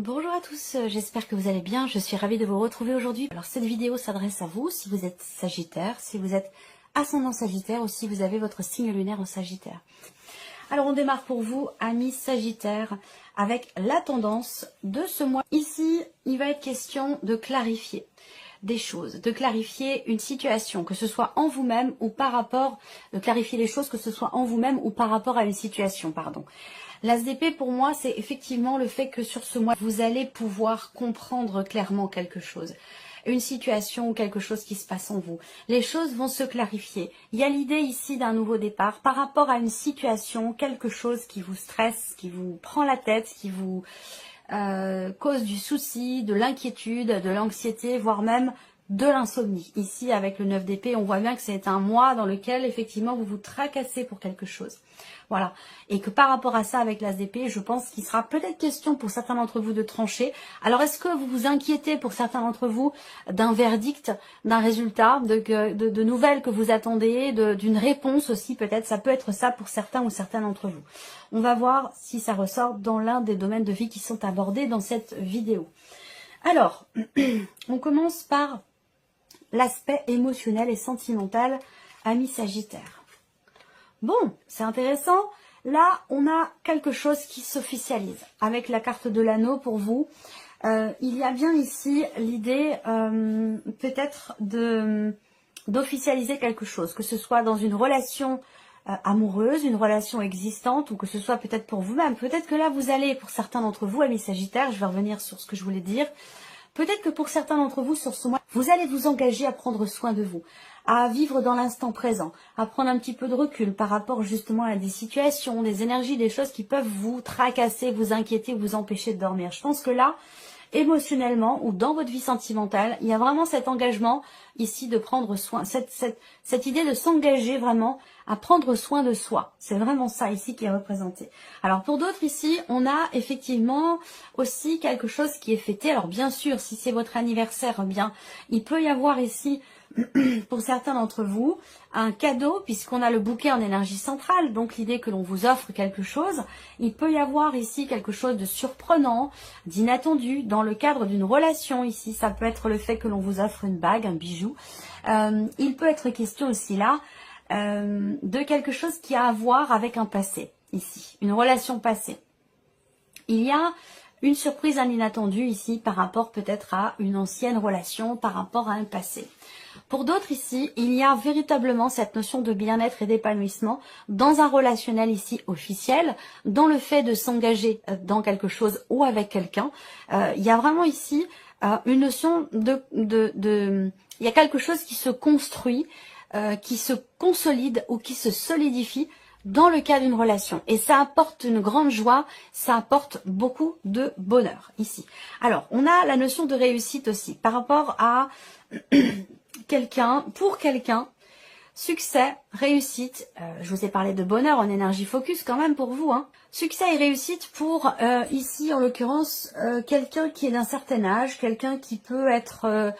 Bonjour à tous, j'espère que vous allez bien, je suis ravie de vous retrouver aujourd'hui. Alors cette vidéo s'adresse à vous si vous êtes Sagittaire, si vous êtes ascendant Sagittaire ou si vous avez votre signe lunaire en Sagittaire. Alors on démarre pour vous, amis Sagittaires, avec la tendance de ce mois. Ici, il va être question de clarifier des choses, de clarifier une situation, que ce soit en vous-même ou par rapport, de clarifier les choses, que ce soit en vous-même ou par rapport à une situation, pardon. L'as d'épée pour moi, c'est effectivement le fait que sur ce mois, vous allez pouvoir comprendre clairement quelque chose. Une situation ou quelque chose qui se passe en vous. Les choses vont se clarifier. Il y a l'idée ici d'un nouveau départ par rapport à une situation, quelque chose qui vous stresse, qui vous prend la tête, qui vous cause du souci, de l'inquiétude, de l'anxiété, voire même de l'insomnie. Ici, avec le 9 d'épée, on voit bien que c'est un mois dans lequel, effectivement, vous vous tracassez pour quelque chose. Voilà. Et que par rapport à ça, avec l'as d'épée, je pense qu'il sera peut-être question pour certains d'entre vous de trancher. Alors, est-ce que vous vous inquiétez pour certains d'entre vous d'un verdict, d'un résultat, de nouvelles que vous attendez, d'une réponse aussi, peut-être? Ça peut être ça pour certains ou certains d'entre vous. On va voir si ça ressort dans l'un des domaines de vie qui sont abordés dans cette vidéo. Alors, on commence par l'aspect émotionnel et sentimental, amis Sagittaire. Bon, c'est intéressant. Là, on a quelque chose qui s'officialise. Avec la carte de l'anneau pour vous, il y a bien ici l'idée peut-être d'officialiser quelque chose, que ce soit dans une relation amoureuse, une relation existante, ou que ce soit peut-être pour vous-même. Peut-être que là, vous allez, pour certains d'entre vous, amis Sagittaire, je vais revenir sur ce que je voulais dire, peut-être que pour certains d'entre vous, sur ce mois, vous allez vous engager à prendre soin de vous, à vivre dans l'instant présent, à prendre un petit peu de recul par rapport justement à des situations, des énergies, des choses qui peuvent vous tracasser, vous inquiéter, vous empêcher de dormir. Je pense que là, émotionnellement ou dans votre vie sentimentale, il y a vraiment cet engagement ici de prendre soin, cette idée de s'engager vraiment à prendre soin de soi. C'est vraiment ça ici qui est représenté. Alors pour d'autres ici, on a effectivement aussi quelque chose qui est fêté. Alors bien sûr, si c'est votre anniversaire, eh bien, il peut y avoir ici pour certains d'entre vous, un cadeau, puisqu'on a le bouquet en énergie centrale, donc l'idée que l'on vous offre quelque chose. Il peut y avoir ici quelque chose de surprenant, d'inattendu, dans le cadre d'une relation ici. Ça peut être le fait que l'on vous offre une bague, un bijou. Il peut être question aussi là de quelque chose qui a à voir avec un passé, ici, une relation passée. Il y a une surprise, un inattendu ici par rapport peut-être à une ancienne relation, par rapport à un passé. Pour d'autres ici, il y a véritablement cette notion de bien-être et d'épanouissement dans un relationnel ici officiel, dans le fait de s'engager dans quelque chose ou avec quelqu'un. Il y a vraiment ici une notion il y a quelque chose qui se construit, qui se consolide ou qui se solidifie dans le cas d'une relation. Et ça apporte une grande joie, ça apporte beaucoup de bonheur ici. Alors, on a la notion de réussite aussi par rapport à quelqu'un, pour quelqu'un, succès, réussite, je vous ai parlé de bonheur en énergie focus quand même pour vous, hein. Succès et réussite pour, ici en l'occurrence, quelqu'un qui est d'un certain âge, quelqu'un qui peut être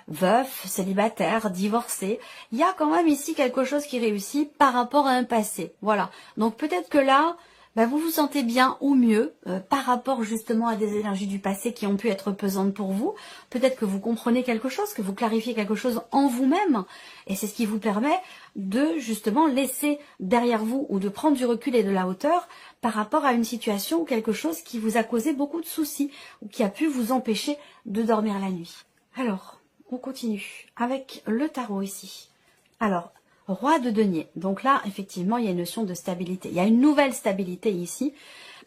veuf, célibataire, divorcé. Il y a quand même ici quelque chose qui réussit par rapport à un passé. Voilà. Donc peut-être que là, vous vous sentez bien ou mieux par rapport justement à des énergies du passé qui ont pu être pesantes pour vous. Peut-être que vous comprenez quelque chose, que vous clarifiez quelque chose en vous-même. Et c'est ce qui vous permet de justement laisser derrière vous ou de prendre du recul et de la hauteur par rapport à une situation ou quelque chose qui vous a causé beaucoup de soucis ou qui a pu vous empêcher de dormir la nuit. Alors, on continue avec le tarot ici. Alors, roi de denier. Donc là, effectivement, il y a une notion de stabilité. Il y a une nouvelle stabilité ici.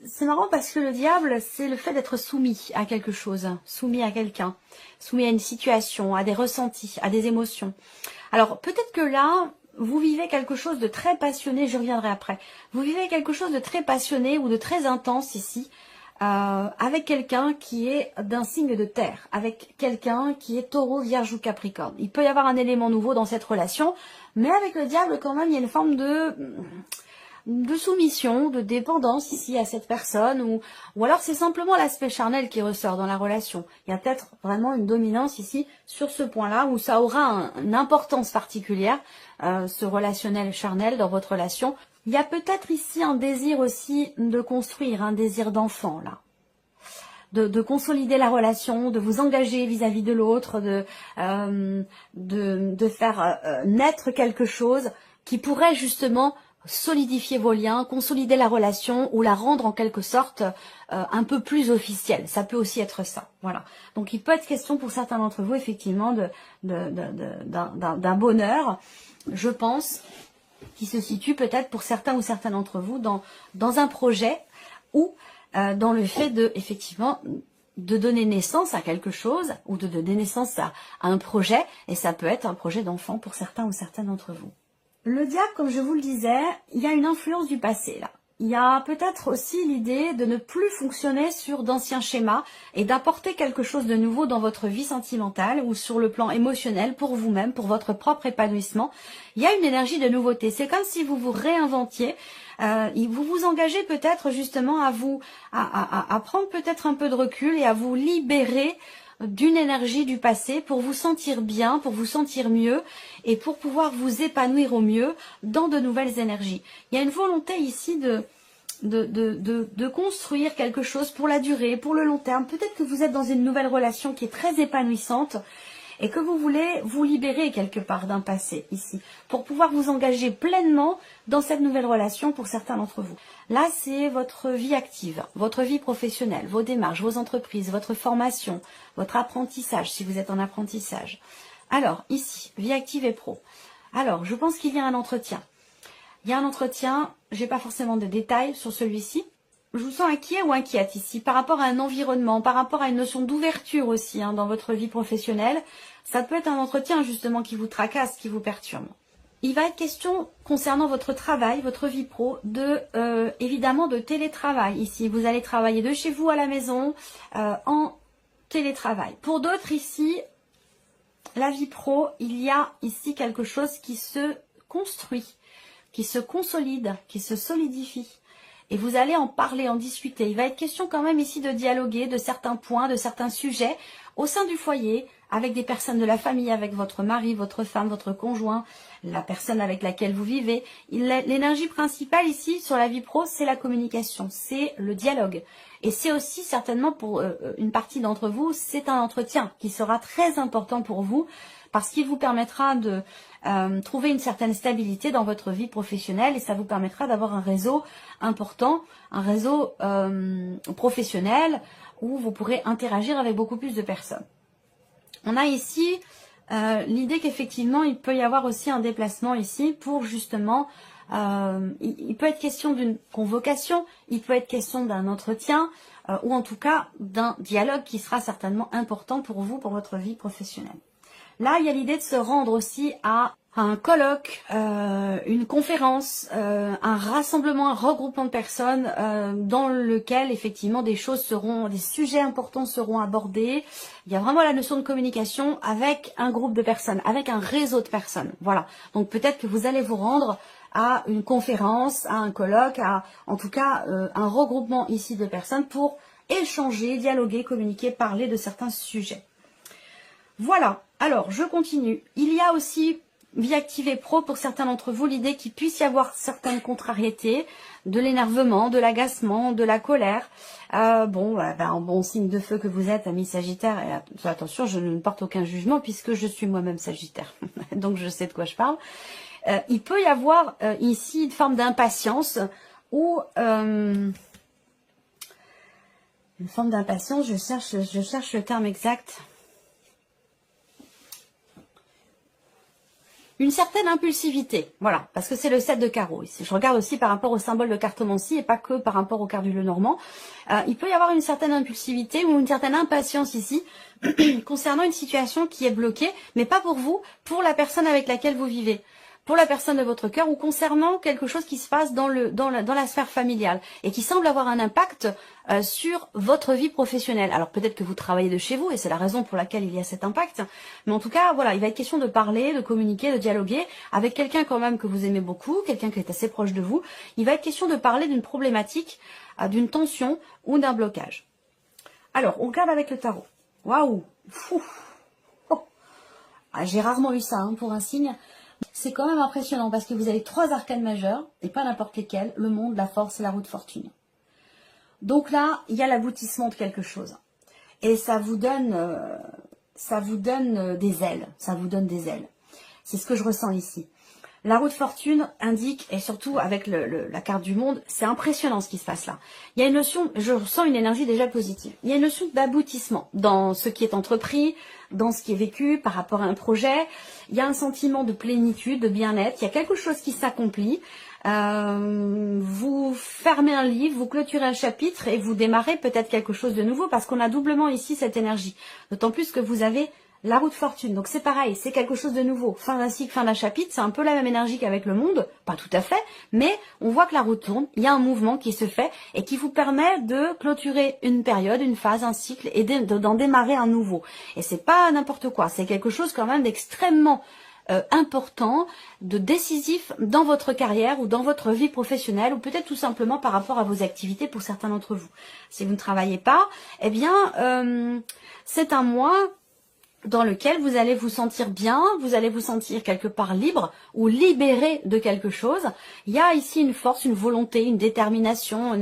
C'est marrant parce que le diable, c'est le fait d'être soumis à quelque chose, soumis à quelqu'un, soumis à une situation, à des ressentis, à des émotions. Alors, peut-être que là, vous vivez quelque chose de très passionné, je reviendrai après. Vous vivez quelque chose de très passionné ou de très intense ici, avec quelqu'un qui est d'un signe de terre, avec quelqu'un qui est taureau, vierge ou capricorne. Il peut y avoir un élément nouveau dans cette relation, mais avec le diable quand même il y a une forme de soumission, de dépendance ici à cette personne, ou alors c'est simplement l'aspect charnel qui ressort dans la relation. Il y a peut-être vraiment une dominance ici sur ce point-là, où ça aura une importance particulière, ce relationnel charnel dans votre relation. Il y a peut-être ici un désir aussi de construire, un désir d'enfant là. de consolider la relation, de vous engager vis-à-vis de l'autre, de faire naître quelque chose qui pourrait justement solidifier vos liens, consolider la relation ou la rendre en quelque sorte un peu plus officielle. Ça peut aussi être ça. Voilà. Donc il peut être question pour certains d'entre vous effectivement d'un bonheur, je pense, qui se situe peut-être pour certains ou certaines d'entre vous dans un projet ou dans le fait effectivement de donner naissance à quelque chose ou de donner naissance à un projet, et ça peut être un projet d'enfant pour certains ou certaines d'entre vous. Le diable, comme je vous le disais, il y a une influence du passé là. Il y a peut-être aussi l'idée de ne plus fonctionner sur d'anciens schémas et d'apporter quelque chose de nouveau dans votre vie sentimentale ou sur le plan émotionnel pour vous-même, pour votre propre épanouissement. Il y a une énergie de nouveauté. C'est comme si vous vous réinventiez. Vous vous engagez peut-être justement à prendre peut-être un peu de recul et à vous libérer d'une énergie du passé pour vous sentir bien, pour vous sentir mieux et pour pouvoir vous épanouir au mieux dans de nouvelles énergies. Il y a une volonté ici de construire quelque chose pour la durée, pour le long terme. Peut-être que vous êtes dans une nouvelle relation qui est très épanouissante et que vous voulez vous libérer quelque part d'un passé ici, pour pouvoir vous engager pleinement dans cette nouvelle relation pour certains d'entre vous. Là, c'est votre vie active, votre vie professionnelle, vos démarches, vos entreprises, votre formation, votre apprentissage, si vous êtes en apprentissage. Alors, ici, vie active et pro. Alors, je pense qu'il y a un entretien. Il y a un entretien, je n'ai pas forcément de détails sur celui-ci. Je vous sens inquiet ou inquiète ici par rapport à un environnement, par rapport à une notion d'ouverture aussi dans votre vie professionnelle. Ça peut être un entretien justement qui vous tracasse, qui vous perturbe. Il va être question concernant votre travail, votre vie pro, évidemment de télétravail ici. Vous allez travailler de chez vous à la maison en télétravail. Pour d'autres ici, la vie pro, il y a ici quelque chose qui se construit, qui se consolide, qui se solidifie. Et vous allez en parler, en discuter. Il va être question quand même ici de dialoguer de certains points, de certains sujets au sein du foyer, avec des personnes de la famille, avec votre mari, votre femme, votre conjoint, la personne avec laquelle vous vivez. L'énergie principale ici sur la vie pro, c'est la communication, c'est le dialogue. Et c'est aussi certainement pour une partie d'entre vous, c'est un entretien qui sera très important pour vous parce qu'il vous permettra de trouver une certaine stabilité dans votre vie professionnelle et ça vous permettra d'avoir un réseau important, un réseau professionnel où vous pourrez interagir avec beaucoup plus de personnes. On a ici l'idée qu'effectivement, il peut y avoir aussi un déplacement ici pour justement, il peut être question d'une convocation, il peut être question d'un entretien ou en tout cas d'un dialogue qui sera certainement important pour vous, pour votre vie professionnelle. Là, il y a l'idée de se rendre aussi à un colloque, une conférence, un rassemblement, un regroupement de personnes dans lequel effectivement des sujets importants seront abordés. Il y a vraiment la notion de communication avec un groupe de personnes, avec un réseau de personnes. Voilà. Donc peut-être que vous allez vous rendre à une conférence, à un colloque, en tout cas un regroupement ici de personnes pour échanger, dialoguer, communiquer, parler de certains sujets. Voilà, alors je continue. Il y a aussi vie active et pro pour certains d'entre vous, l'idée qu'il puisse y avoir certaines contrariétés, de l'énervement, de l'agacement, de la colère. En bon signe de feu que vous êtes, ami Sagittaire, et attention, je ne porte aucun jugement puisque je suis moi-même Sagittaire, donc je sais de quoi je parle. Il peut y avoir ici une forme d'impatience ou une forme d'impatience, je cherche le terme exact. Une certaine impulsivité, voilà, parce que c'est le 7 de carreau ici. Je regarde aussi par rapport au symbole de cartomancie et pas que par rapport au cardule normand. Il peut y avoir une certaine impulsivité ou une certaine impatience ici concernant une situation qui est bloquée, mais pas pour vous, pour la personne avec laquelle vous vivez, pour la personne de votre cœur ou concernant quelque chose qui se passe dans la sphère familiale et qui semble avoir un impact sur votre vie professionnelle. Alors peut-être que vous travaillez de chez vous et c'est la raison pour laquelle il y a cet impact, mais en tout cas, voilà, il va être question de parler, de communiquer, de dialoguer avec quelqu'un quand même que vous aimez beaucoup, quelqu'un qui est assez proche de vous. Il va être question de parler d'une problématique, d'une tension ou d'un blocage. Alors, on regarde avec le tarot. Waouh! Oh. J'ai rarement eu ça pour un signe. C'est quand même impressionnant parce que vous avez 3 arcanes majeurs, et pas n'importe lesquels, le monde, la force et la roue de fortune. Donc là, il y a l'aboutissement de quelque chose. et ça vous donne des ailes. Ça vous donne des ailes. C'est ce que je ressens ici. La roue de fortune indique, et surtout avec la carte du monde, c'est impressionnant ce qui se passe là. Il y a une notion, je ressens une énergie déjà positive. Il y a une notion d'aboutissement dans ce qui est entrepris, dans ce qui est vécu par rapport à un projet. Il y a un sentiment de plénitude, de bien-être. Il y a quelque chose qui s'accomplit. Vous fermez un livre, vous clôturez un chapitre et vous démarrez peut-être quelque chose de nouveau parce qu'on a doublement ici cette énergie. D'autant plus que vous avez la roue de fortune, donc c'est pareil, c'est quelque chose de nouveau. Fin d'un cycle, fin d'un chapitre, c'est un peu la même énergie qu'avec le monde, pas tout à fait, mais on voit que la roue tourne, il y a un mouvement qui se fait et qui vous permet de clôturer une période, une phase, un cycle et d'en démarrer un nouveau. Et c'est pas n'importe quoi, c'est quelque chose quand même d'extrêmement important, de décisif dans votre carrière ou dans votre vie professionnelle ou peut-être tout simplement par rapport à vos activités pour certains d'entre vous. Si vous ne travaillez pas, eh bien, c'est un mois dans lequel vous allez vous sentir bien, vous allez vous sentir quelque part libre ou libéré de quelque chose. Il y a ici une force, une volonté, une détermination,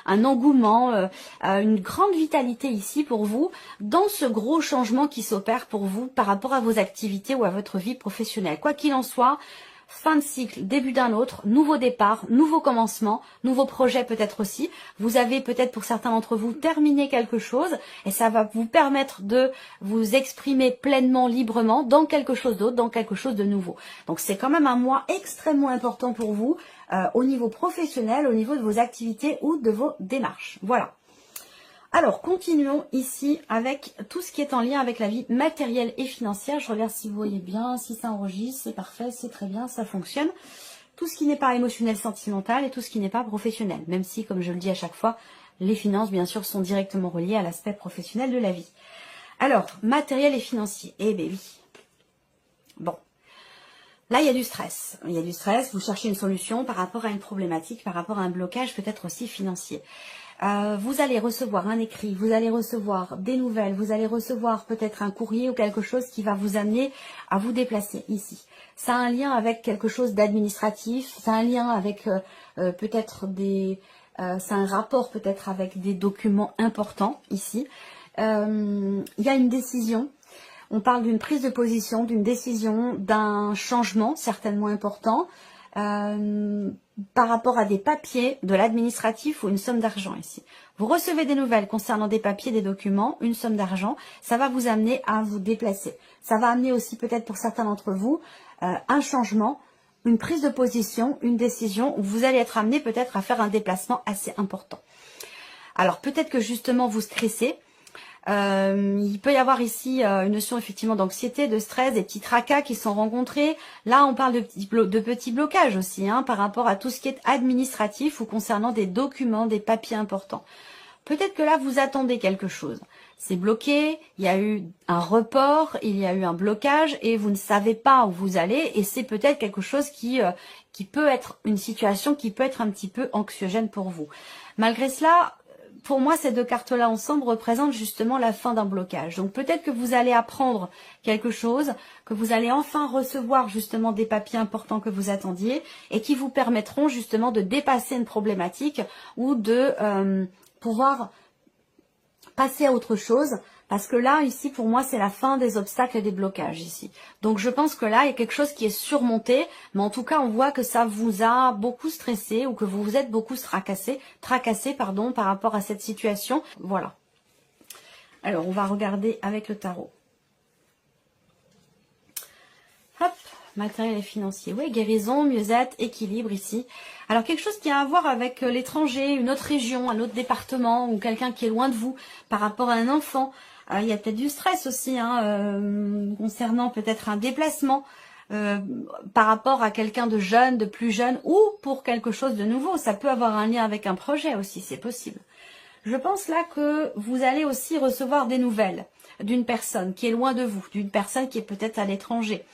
un engouement, une grande vitalité ici pour vous dans ce gros changement qui s'opère pour vous par rapport à vos activités ou à votre vie professionnelle. Quoi qu'il en soit, fin de cycle, début d'un autre, nouveau départ, nouveau commencement, nouveau projet peut-être aussi. Vous avez peut-être pour certains d'entre vous terminé quelque chose et ça va vous permettre de vous exprimer pleinement, librement dans quelque chose d'autre, dans quelque chose de nouveau. Donc c'est quand même un mois extrêmement important pour vous au niveau professionnel, au niveau de vos activités ou de vos démarches. Voilà. Alors, continuons ici avec tout ce qui est en lien avec la vie matérielle et financière. Je regarde si vous voyez bien, si ça enregistre, c'est parfait, c'est très bien, ça fonctionne. Tout ce qui n'est pas émotionnel, sentimental et tout ce qui n'est pas professionnel. Même si, comme je le dis à chaque fois, les finances, bien sûr, sont directement reliées à l'aspect professionnel de la vie. Alors, matériel et financier. Eh bien oui. Bon. Là, il y a du stress. Il y a du stress, vous cherchez une solution par rapport à une problématique, par rapport à un blocage peut-être aussi financier. Vous allez recevoir un écrit, vous allez recevoir des nouvelles, vous allez recevoir peut-être un courrier ou quelque chose qui va vous amener à vous déplacer ici. Ça a un lien avec quelque chose d'administratif, ça a un lien avec peut-être c'est un rapport peut-être avec des documents importants ici. Il y a une décision. On parle d'une prise de position, d'une décision, d'un changement certainement important par rapport à des papiers, de l'administratif ou une somme d'argent ici. Vous recevez des nouvelles concernant des papiers, des documents, une somme d'argent, ça va vous amener à vous déplacer. Ça va amener aussi peut-être pour certains d'entre vous un changement, une prise de position, une décision où vous allez être amené peut-être à faire un déplacement assez important. Alors peut-être que justement vous stressez. Il peut y avoir ici une notion effectivement d'anxiété, de stress, des petits tracas qui sont rencontrés. Là, on parle de petits blocages aussi par rapport à tout ce qui est administratif ou concernant des documents, des papiers importants. Peut-être que là, vous attendez quelque chose. C'est bloqué, il y a eu un report, il y a eu un blocage et vous ne savez pas où vous allez et c'est peut-être quelque chose qui peut être une situation qui peut être un petit peu anxiogène pour vous. Malgré cela, pour moi, ces deux cartes-là ensemble représentent justement la fin d'un blocage. Donc peut-être que vous allez apprendre quelque chose, que vous allez enfin recevoir justement des papiers importants que vous attendiez et qui vous permettront justement de dépasser une problématique ou de pouvoir passer à autre chose. Parce que là, ici, pour moi, c'est la fin des obstacles et des blocages ici. Donc, je pense que là, il y a quelque chose qui est surmonté. Mais en tout cas, on voit que ça vous a beaucoup stressé ou que vous vous êtes beaucoup tracassé par rapport à cette situation. Voilà. Alors, on va regarder avec le tarot. Hop, matériel et financier. Oui, guérison, mieux-être, équilibre ici. Alors, quelque chose qui a à voir avec l'étranger, une autre région, un autre département ou quelqu'un qui est loin de vous par rapport à un enfant. Il y a peut-être du stress aussi concernant peut-être un déplacement par rapport à quelqu'un de jeune, de plus jeune ou pour quelque chose de nouveau. Ça peut avoir un lien avec un projet aussi, c'est possible. Je pense là que vous allez aussi recevoir des nouvelles d'une personne qui est loin de vous, d'une personne qui est peut-être à l'étranger.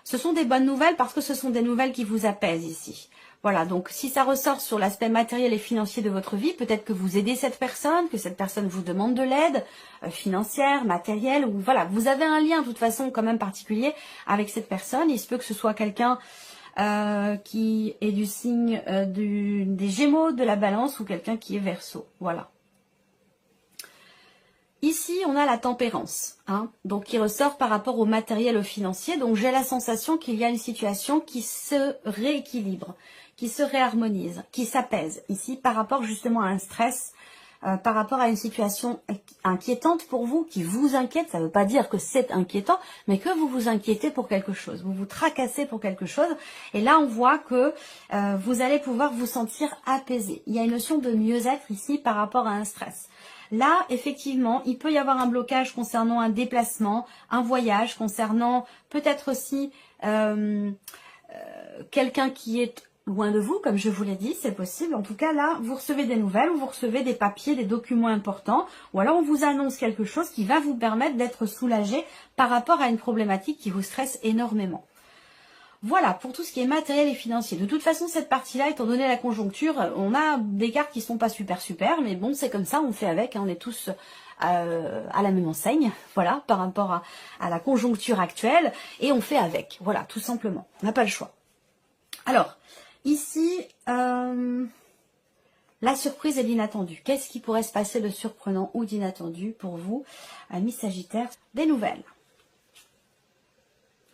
Ce sont des bonnes nouvelles parce que ce sont des nouvelles qui vous apaisent ici. Voilà, donc si ça ressort sur l'aspect matériel et financier de votre vie, peut-être que vous aidez cette personne, que cette personne vous demande de l'aide financière, matérielle, ou voilà, vous avez un lien de toute façon quand même particulier avec cette personne. Il se peut que ce soit quelqu'un qui est du signe des Gémeaux, de la Balance, ou quelqu'un qui est Verseau. Voilà. Ici, on a la tempérance, hein, donc qui ressort par rapport au matériel, au financier. Donc, j'ai la sensation qu'il y a une situation qui se rééquilibre, qui se réharmonise, qui s'apaise ici par rapport justement à un stress, par rapport à une situation inquiétante pour vous, qui vous inquiète. Ça ne veut pas dire que c'est inquiétant, mais que vous vous inquiétez pour quelque chose, vous vous tracassez pour quelque chose. Et là, on voit que vous allez pouvoir vous sentir apaisé. Il y a une notion de mieux-être ici par rapport à un stress. Là, effectivement, il peut y avoir un blocage concernant un déplacement, un voyage, concernant peut-être aussi quelqu'un qui est loin de vous, comme je vous l'ai dit, c'est possible. En tout cas, là, vous recevez des nouvelles, ou vous recevez des papiers, des documents importants, ou alors on vous annonce quelque chose qui va vous permettre d'être soulagé par rapport à une problématique qui vous stresse énormément. Voilà, pour tout ce qui est matériel et financier. De toute façon, cette partie-là, étant donné la conjoncture, on a des cartes qui sont pas super, mais bon, c'est comme ça, on fait avec, hein, on est tous à la même enseigne, voilà, par rapport à la conjoncture actuelle, et on fait avec, voilà, tout simplement. On n'a pas le choix. Alors, ici, la surprise et l'inattendu. Qu'est-ce qui pourrait se passer de surprenant ou d'inattendu pour vous, amis Sagittaires? Des nouvelles.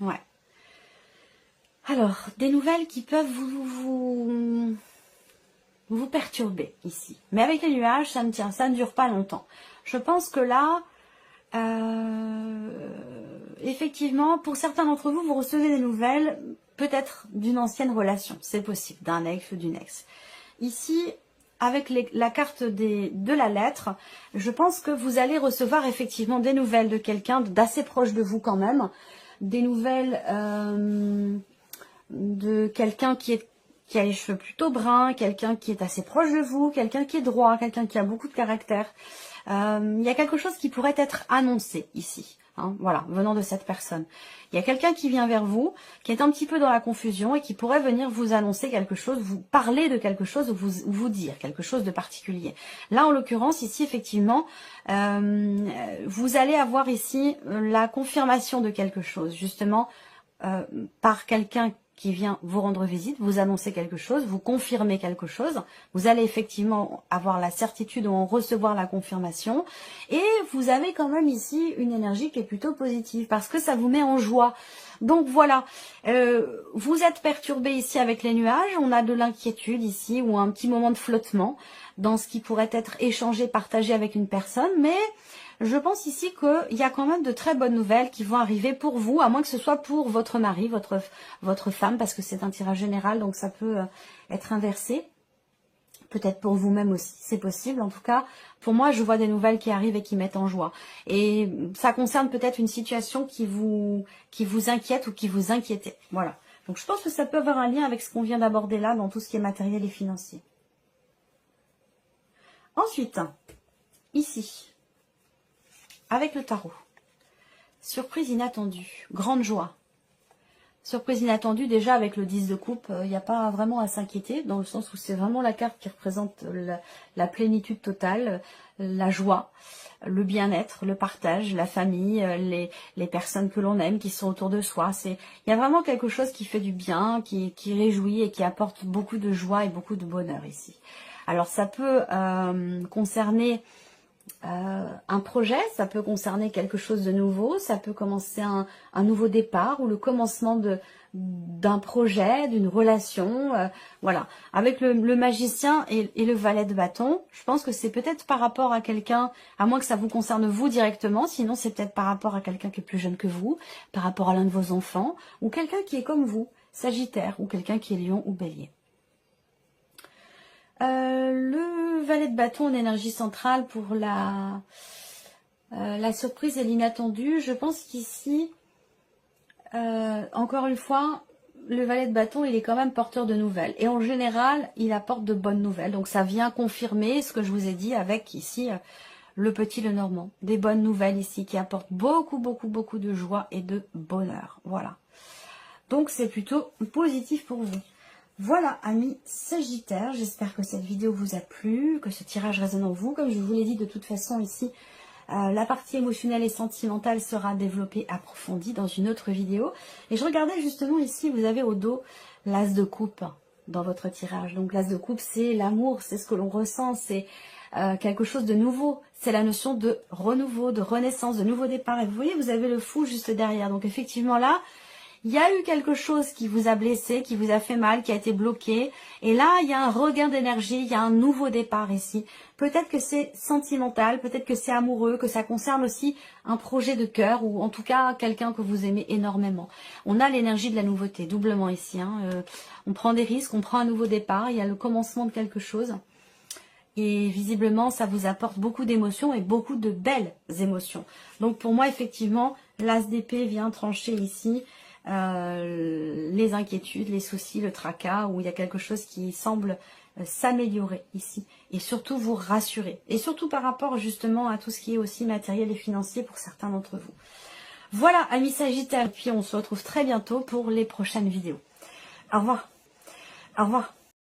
Ouais. Alors, des nouvelles qui peuvent vous perturber ici. Mais avec les nuages, ça ne dure pas longtemps. Je pense que là, effectivement, pour certains d'entre vous, vous recevez des nouvelles, peut-être d'une ancienne relation. C'est possible, d'un ex ou d'une ex. Ici, avec la carte de la lettre, je pense que vous allez recevoir effectivement des nouvelles de quelqu'un d'assez proche de vous quand même. Des nouvelles de quelqu'un qui a les cheveux plutôt bruns, quelqu'un qui est assez proche de vous, quelqu'un qui est droit, quelqu'un qui a beaucoup de caractère. Il y a quelque chose qui pourrait être annoncé ici, hein, voilà, venant de cette personne. Il y a quelqu'un qui vient vers vous, qui est un petit peu dans la confusion et qui pourrait venir vous annoncer quelque chose, vous parler de quelque chose ou vous dire quelque chose de particulier. Là, en l'occurrence, ici, effectivement, vous allez avoir ici la confirmation de quelque chose, justement, par quelqu'un qui vient vous rendre visite, vous annoncer quelque chose, vous confirmer quelque chose. Vous allez effectivement avoir la certitude ou en recevoir la confirmation. Et vous avez quand même ici une énergie qui est plutôt positive parce que ça vous met en joie. Donc voilà, vous êtes perturbé ici avec les nuages. On a de l'inquiétude ici ou un petit moment de flottement dans ce qui pourrait être échangé, partagé avec une personne. Mais je pense ici qu'il y a quand même de très bonnes nouvelles qui vont arriver pour vous, à moins que ce soit pour votre mari, votre femme, parce que c'est un tirage général, donc ça peut être inversé. Peut-être pour vous-même aussi, c'est possible. En tout cas, pour moi, je vois des nouvelles qui arrivent et qui mettent en joie. Et ça concerne peut-être une situation qui vous inquiète ou qui vous inquiétait. Voilà. Donc je pense que ça peut avoir un lien avec ce qu'on vient d'aborder là, dans tout ce qui est matériel et financier. Ensuite, ici, avec le tarot, surprise inattendue, grande joie. Surprise inattendue, déjà avec le 10 de coupe, il n'y a pas vraiment à s'inquiéter, dans le sens où c'est vraiment la carte qui représente la plénitude totale, la joie, le bien-être, le partage, la famille, les personnes que l'on aime, qui sont autour de soi. Il y a vraiment quelque chose qui fait du bien, qui réjouit et qui apporte beaucoup de joie et beaucoup de bonheur ici. Alors ça peut concerner un projet, ça peut concerner quelque chose de nouveau, ça peut commencer un nouveau départ ou le commencement d'un projet, d'une relation, voilà. Avec le magicien et le valet de bâton, je pense que c'est peut-être par rapport à quelqu'un, à moins que ça vous concerne vous directement, sinon c'est peut-être par rapport à quelqu'un qui est plus jeune que vous, par rapport à l'un de vos enfants, ou quelqu'un qui est comme vous, Sagittaire, ou quelqu'un qui est Lion ou Bélier. Le valet de bâton en énergie centrale pour la surprise et l'inattendu. Je pense qu'ici, encore une fois, le valet de bâton, il est quand même porteur de nouvelles. Et en général, il apporte de bonnes nouvelles. Donc ça vient confirmer ce que je vous ai dit avec ici le petit Lenormand. Des bonnes nouvelles ici qui apportent beaucoup, beaucoup, beaucoup de joie et de bonheur. Voilà. Donc c'est plutôt positif pour vous. Voilà, amis Sagittaires, j'espère que cette vidéo vous a plu, que ce tirage résonne en vous. Comme je vous l'ai dit, de toute façon, ici, la partie émotionnelle et sentimentale sera développée, approfondie dans une autre vidéo. Et je regardais justement ici, vous avez au dos l'as de coupe dans votre tirage. Donc l'as de coupe, c'est l'amour, c'est ce que l'on ressent, c'est quelque chose de nouveau. C'est la notion de renouveau, de renaissance, de nouveau départ. Et vous voyez, vous avez le fou juste derrière. Donc effectivement là, il y a eu quelque chose qui vous a blessé, qui vous a fait mal, qui a été bloqué. Et là, il y a un regain d'énergie, il y a un nouveau départ ici. Peut-être que c'est sentimental, peut-être que c'est amoureux, que ça concerne aussi un projet de cœur ou en tout cas quelqu'un que vous aimez énormément. On a l'énergie de la nouveauté, doublement ici. On prend des risques, on prend un nouveau départ, il y a le commencement de quelque chose. Et visiblement, ça vous apporte beaucoup d'émotions et beaucoup de belles émotions. Donc pour moi, effectivement, l'as d'épée vient trancher ici. Les inquiétudes, les soucis, le tracas, où il y a quelque chose qui semble s'améliorer ici. Et surtout vous rassurer. Et surtout par rapport justement à tout ce qui est aussi matériel et financier pour certains d'entre vous. Voilà, amis Sagittaires. Puis on se retrouve très bientôt pour les prochaines vidéos. Au revoir. Au revoir.